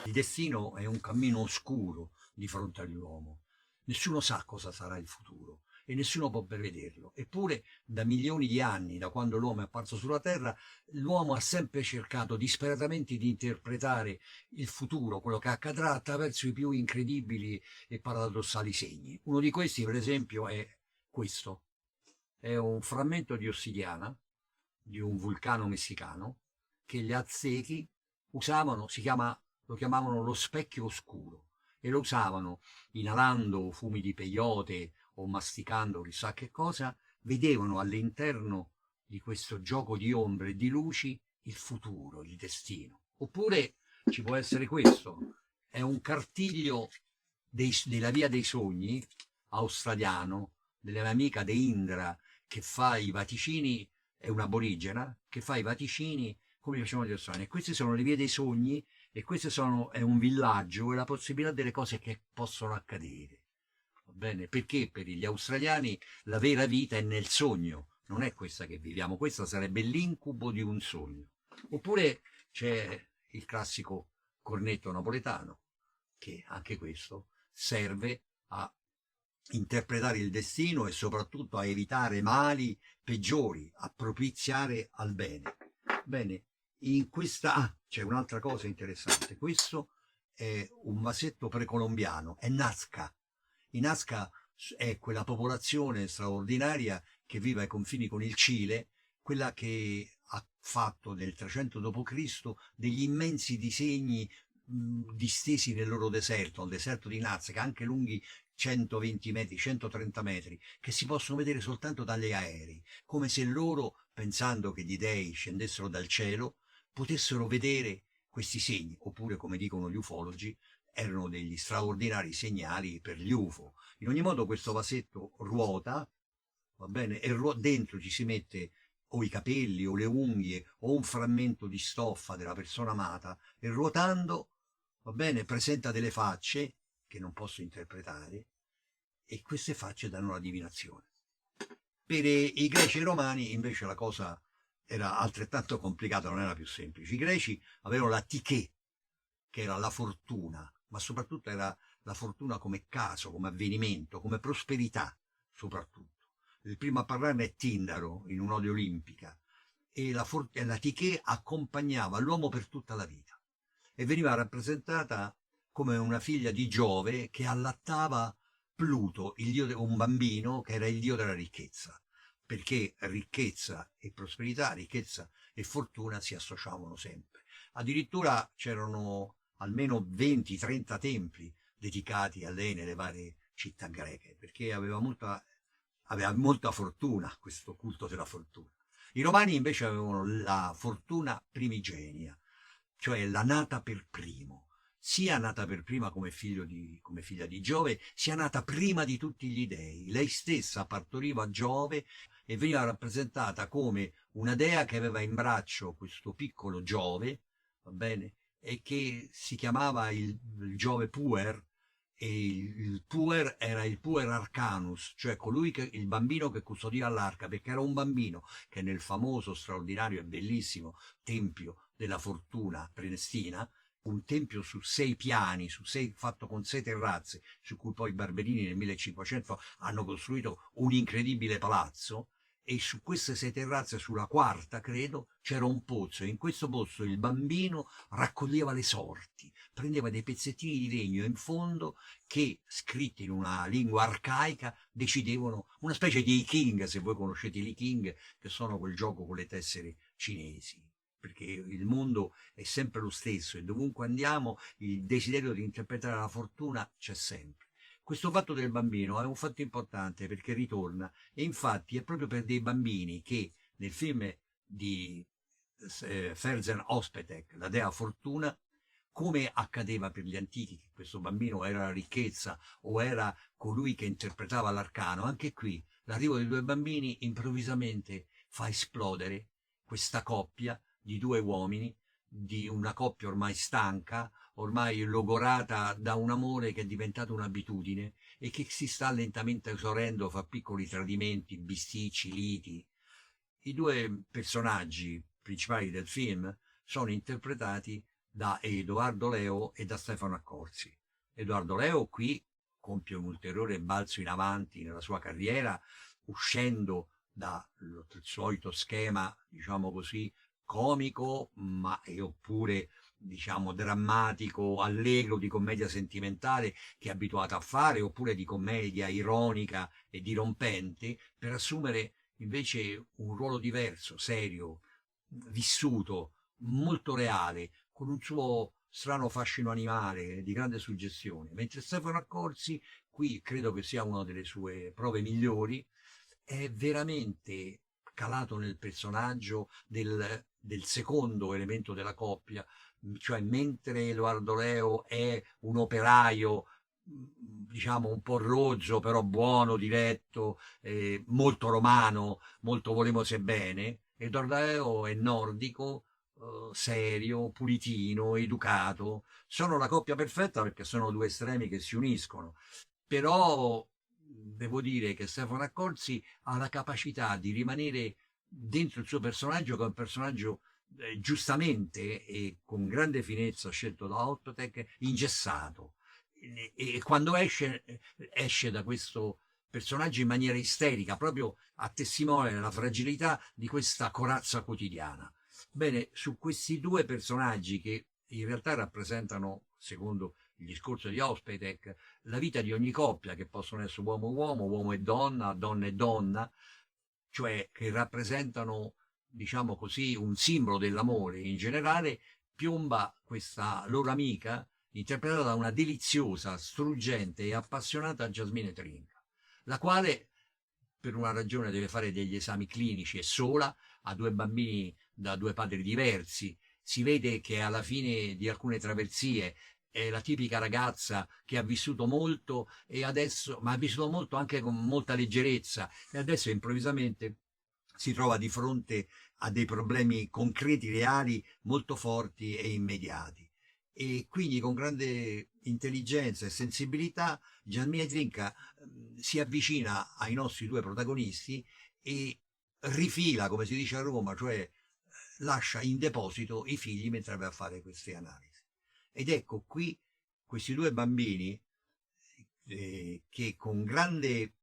Il destino è un cammino oscuro di fronte all'uomo. Nessuno sa cosa sarà il futuro e nessuno può prevederlo. Eppure, da milioni di anni, da quando l'uomo è apparso sulla Terra, l'uomo ha sempre cercato disperatamente di interpretare il futuro, quello che accadrà, attraverso i più incredibili e paradossali segni. Uno di questi, per esempio, è questo. È un frammento di ossidiana di un vulcano messicano che gli Aztechi usavano, lo chiamavano lo specchio oscuro, e lo usavano inalando fumi di peyote o masticando chissà che cosa, vedevano all'interno di questo gioco di ombre e di luci il futuro, il destino. Oppure ci può essere questo, è un cartiglio della Via dei Sogni australiano, dell'amica De Indra, che fa i vaticini, è un'aborigena, che fa i vaticini come facevano gli australiani. E queste sono le vie dei sogni, e è un villaggio e la possibilità delle cose che possono accadere. Va bene? Perché per gli australiani la vera vita è nel sogno, non è questa che viviamo, questa sarebbe l'incubo di un sogno. Oppure c'è il classico cornetto napoletano, che anche questo serve a interpretare il destino e soprattutto a evitare mali peggiori, a propiziare al bene. Bene, in questa c'è un'altra cosa interessante. Questo è un vasetto precolombiano, è Nazca. In Nazca è quella popolazione straordinaria che vive ai confini con il Cile, quella che ha fatto nel 300 d.C. degli immensi disegni distesi nel loro deserto, al deserto di Nazca, anche lunghi 120 metri, 130 metri, che si possono vedere soltanto dagli aerei, come se loro, pensando che gli dei scendessero dal cielo, potessero vedere questi segni, oppure, come dicono gli ufologi, erano degli straordinari segnali per gli UFO. In ogni modo questo vasetto ruota, va bene, e dentro ci si mette o i capelli o le unghie o un frammento di stoffa della persona amata, e ruotando, va bene, presenta delle facce che non posso interpretare, e queste facce danno la divinazione. Per i greci e i romani invece la cosa era altrettanto complicata, non era più semplice. I greci avevano la Tiché, che era la fortuna, ma soprattutto era la fortuna come caso, come avvenimento, come prosperità soprattutto. Il primo a parlarne è Tindaro in un'Ode Olimpica, e la Tiché accompagnava l'uomo per tutta la vita e veniva rappresentata come una figlia di Giove che allattava Pluto, un bambino che era il dio della ricchezza, perché ricchezza e prosperità, ricchezza e fortuna si associavano sempre. Addirittura c'erano almeno 20-30 templi dedicati a lei nelle varie città greche, perché aveva molta fortuna, questo culto della fortuna. I romani invece avevano la fortuna primigenia, cioè la nata per primo, sia nata per prima come figlia di Giove, sia nata prima di tutti gli dei. Lei stessa partoriva Giove e veniva rappresentata come una dea che aveva in braccio questo piccolo Giove, va bene, e che si chiamava il Giove Puer, e il Puer era il Puer Arcanus, cioè il bambino che custodiva l'arca, perché era un bambino che nel famoso, straordinario e bellissimo tempio della fortuna prenestina, un tempio su 6 piani, fatto con 6 terrazze, su cui poi i Barberini nel 1500 hanno costruito un incredibile palazzo, e su queste 6 terrazze, sulla quarta credo, c'era un pozzo, e in questo pozzo il bambino raccoglieva le sorti, prendeva dei pezzettini di legno in fondo che, scritti in una lingua arcaica, decidevano, una specie di I Ching, se voi conoscete i Ching, che sono quel gioco con le tessere cinesi, perché il mondo è sempre lo stesso e dovunque andiamo il desiderio di interpretare la fortuna c'è sempre. Questo fatto del bambino è un fatto importante perché ritorna, e infatti è proprio per dei bambini che nel film di Ferzen Ospetek, la dea fortuna, come accadeva per gli antichi, che questo bambino era la ricchezza o era colui che interpretava l'arcano, anche qui l'arrivo dei 2 bambini improvvisamente fa esplodere questa coppia di 2 uomini, di una coppia ormai stanca, ormai logorata da un amore che è diventato un'abitudine e che si sta lentamente esaurendo fra piccoli tradimenti, bisticci, liti. I 2 personaggi principali del film sono interpretati da Edoardo Leo e da Stefano Accorsi. Edoardo Leo qui compie un ulteriore balzo in avanti nella sua carriera, uscendo dal solito schema, diciamo così, comico, ma oppure diciamo drammatico, allegro di commedia sentimentale che è abituato a fare, oppure di commedia ironica e dirompente, per assumere invece un ruolo diverso, serio, vissuto, molto reale, con un suo strano fascino animale di grande suggestione. Mentre Stefano Accorsi, qui credo che sia una delle sue prove migliori, è veramente calato nel personaggio del secondo elemento della coppia, cioè mentre Edoardo Leo è un operaio diciamo un po' rozzo, però buono, diretto, molto romano, molto volevose bene, Edoardo Leo è nordico, serio, pulitino, educato. Sono la coppia perfetta perché sono due estremi che si uniscono. Però devo dire che Stefano Accorsi ha la capacità di rimanere dentro il suo personaggio, che è un personaggio giustamente e con grande finezza scelto da Ottotech, ingessato. E quando esce da questo personaggio in maniera isterica, proprio a testimone della fragilità di questa corazza quotidiana. Bene, su questi due personaggi che in realtà rappresentano, secondo il discorso di Ospetec, la vita di ogni coppia, che possono essere uomo-uomo, uomo e donna e donna, cioè che rappresentano, diciamo così, un simbolo dell'amore in generale, piomba questa loro amica, interpretata da una deliziosa, struggente e appassionata Jasmine Trinca, la quale, per una ragione, deve fare degli esami clinici, è sola, ha due bambini da due padri diversi, si vede che alla fine di alcune traversie è la tipica ragazza che ha vissuto molto e adesso, ma ha vissuto molto anche con molta leggerezza, e adesso improvvisamente si trova di fronte a dei problemi concreti, reali, molto forti e immediati. E quindi con grande intelligenza e sensibilità Jasmine Trinca si avvicina ai nostri due protagonisti e rifila, come si dice a Roma, cioè lascia in deposito i figli mentre va a fare queste analisi. Ed ecco qui questi due bambini che con grande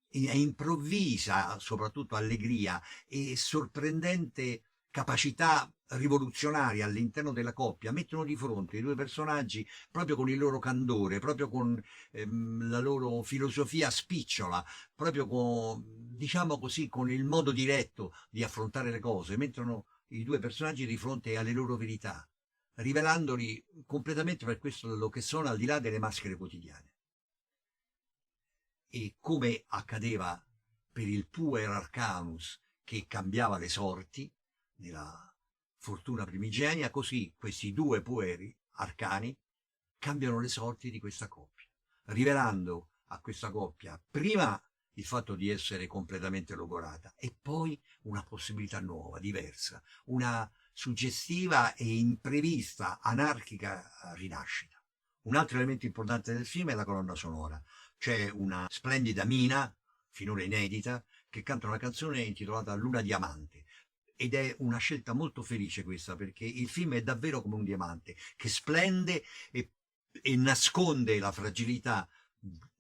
e improvvisa, soprattutto allegria e sorprendente capacità rivoluzionaria all'interno della coppia, mettono di fronte i due personaggi proprio con il loro candore, proprio con la loro filosofia spicciola, proprio con, diciamo così, con il modo diretto di affrontare le cose, mettono i due personaggi di fronte alle loro verità, rivelandoli completamente per questo che sono, al di là delle maschere quotidiane. E come accadeva per il puer arcanus che cambiava le sorti nella fortuna primigenia, così questi due pueri arcani cambiano le sorti di questa coppia, rivelando a questa coppia prima il fatto di essere completamente logorata e poi una possibilità nuova, diversa, una suggestiva e imprevista, anarchica rinascita. Un altro elemento importante del film è la colonna sonora. C'è una splendida Mina, finora inedita, che canta una canzone intitolata Luna Diamante. Ed è una scelta molto felice questa, perché il film è davvero come un diamante, che splende e nasconde la fragilità,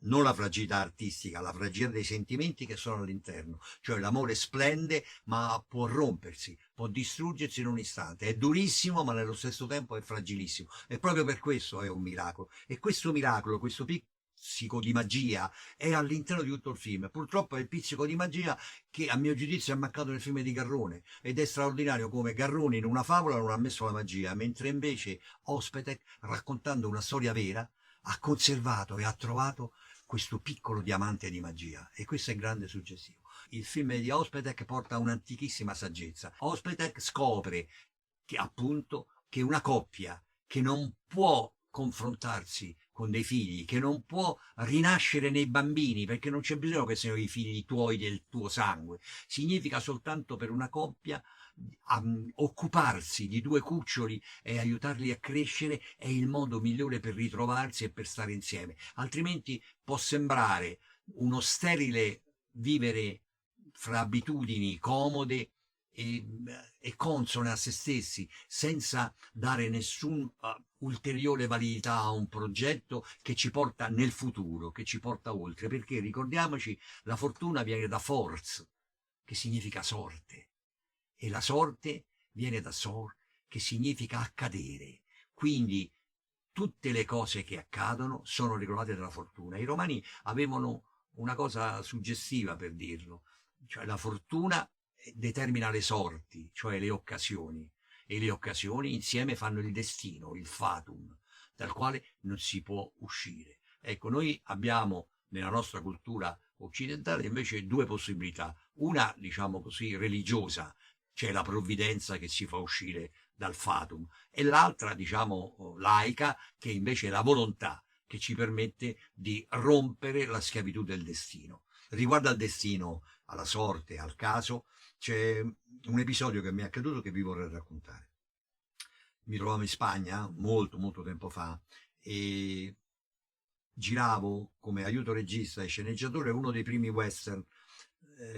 non la fragilità artistica, la fragilità dei sentimenti che sono all'interno. Cioè l'amore splende, ma può rompersi, può distruggersi in un istante. È durissimo, ma nello stesso tempo è fragilissimo. E proprio per questo è un miracolo. E questo miracolo, questo pizzico di magia è all'interno di tutto il film. Purtroppo è il pizzico di magia che a mio giudizio è mancato nel film di Garrone, ed è straordinario come Garrone in una favola non ha messo la magia, mentre invece Ospetec, raccontando una storia vera, ha conservato e ha trovato questo piccolo diamante di magia, e questo è grande suggestivo. Il film di Ospetec porta un'antichissima saggezza. Ospetec scopre che appunto che una coppia che non può confrontarsi con dei figli, che non può rinascere nei bambini, perché non c'è bisogno che siano i figli tuoi del tuo sangue, significa soltanto per una coppia occuparsi di due cuccioli e aiutarli a crescere è il modo migliore per ritrovarsi e per stare insieme. Altrimenti può sembrare uno sterile vivere fra abitudini comode e consone a se stessi, senza dare nessun ulteriore validità a un progetto che ci porta nel futuro, che ci porta oltre, perché ricordiamoci, la fortuna viene da force, che significa sorte, e la sorte viene da sor, che significa accadere. Quindi tutte le cose che accadono sono regolate dalla fortuna. I romani avevano una cosa suggestiva per dirlo, cioè la fortuna determina le sorti, cioè le occasioni, e le occasioni insieme fanno il destino, il fatum, dal quale non si può uscire. Ecco, noi abbiamo nella nostra cultura occidentale invece due possibilità, una diciamo così religiosa, c'è la provvidenza che si fa uscire dal fatum, e l'altra diciamo laica, che invece è la volontà che ci permette di rompere la schiavitù del destino. Riguardo al destino, alla sorte, al caso, c'è un episodio che mi è accaduto che vi vorrei raccontare. Mi trovavo in Spagna molto tempo fa e giravo come aiuto regista e sceneggiatore uno dei primi western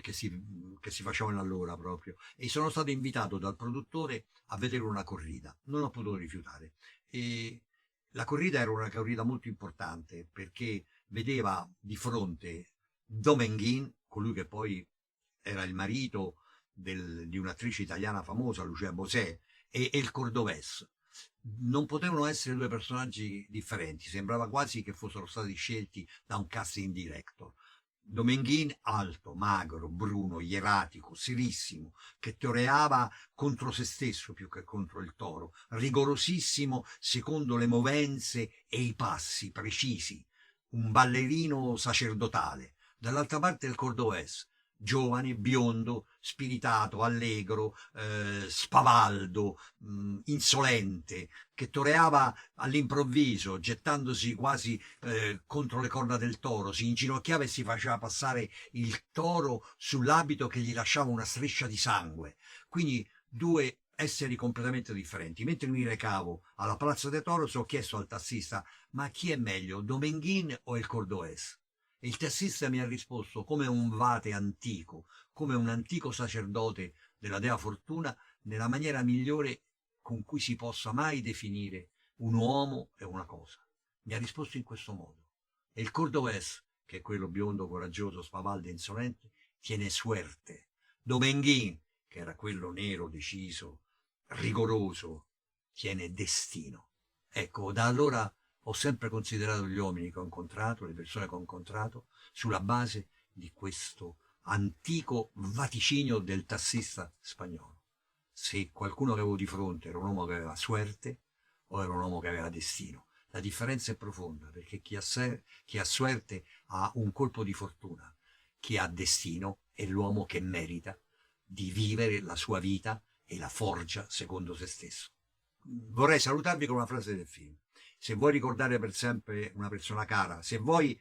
che si facevano allora proprio, e sono stato invitato dal produttore a vedere una corrida. Non ho potuto rifiutare. E la corrida era una corrida molto importante perché vedeva di fronte Domenghín, colui che poi era il marito di un'attrice italiana famosa, Lucia Bosè, e il Cordovés. Non potevano essere due personaggi differenti, sembrava quasi che fossero stati scelti da un casting director. Domenghín alto, magro, bruno, ieratico, serissimo, che toreava contro se stesso più che contro il toro, rigorosissimo secondo le movenze e i passi precisi, un ballerino sacerdotale. Dall'altra parte il Cordovés, giovane, biondo, spiritato, allegro, spavaldo, insolente, che toreava all'improvviso, gettandosi quasi contro le corna del toro, si inginocchiava e si faceva passare il toro sull'abito che gli lasciava una striscia di sangue. Quindi due esseri completamente differenti. Mentre mi recavo alla Plaza de Toros ho chiesto al tassista: ma chi è meglio, Domenghín o il Cordovés? E il tassista mi ha risposto come un vate antico, come un antico sacerdote della dea Fortuna, nella maniera migliore con cui si possa mai definire un uomo e una cosa. Mi ha risposto in questo modo. E il Cordovés, che è quello biondo, coraggioso, spavaldo e insolente, tiene suerte. Domenghín, che era quello nero, deciso, rigoroso, tiene destino. Ecco, da allora ho sempre considerato gli uomini che ho incontrato, le persone che ho incontrato, sulla base di questo antico vaticinio del tassista spagnolo. Se qualcuno che avevo di fronte era un uomo che aveva suerte o era un uomo che aveva destino. La differenza è profonda, perché chi ha suerte ha un colpo di fortuna, chi ha destino è l'uomo che merita di vivere la sua vita e la forgia secondo se stesso. Vorrei salutarvi con una frase del film. Se vuoi ricordare per sempre una persona cara, se vuoi,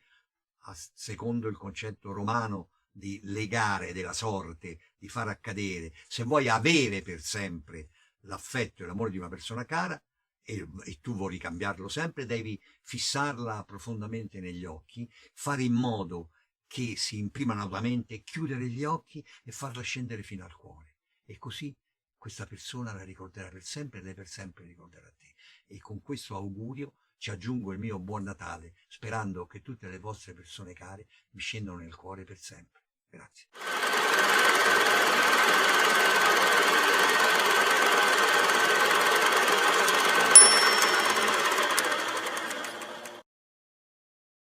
secondo il concetto romano di legare della sorte, di far accadere, se vuoi avere per sempre l'affetto e l'amore di una persona cara e tu vuoi ricambiarlo sempre, devi fissarla profondamente negli occhi, fare in modo che si imprima nella tua mente, chiudere gli occhi e farla scendere fino al cuore. E così questa persona la ricorderà per sempre e lei per sempre ricorderà te. E con questo augurio ci aggiungo il mio buon Natale, sperando che tutte le vostre persone care vi scendano nel cuore per sempre. Grazie.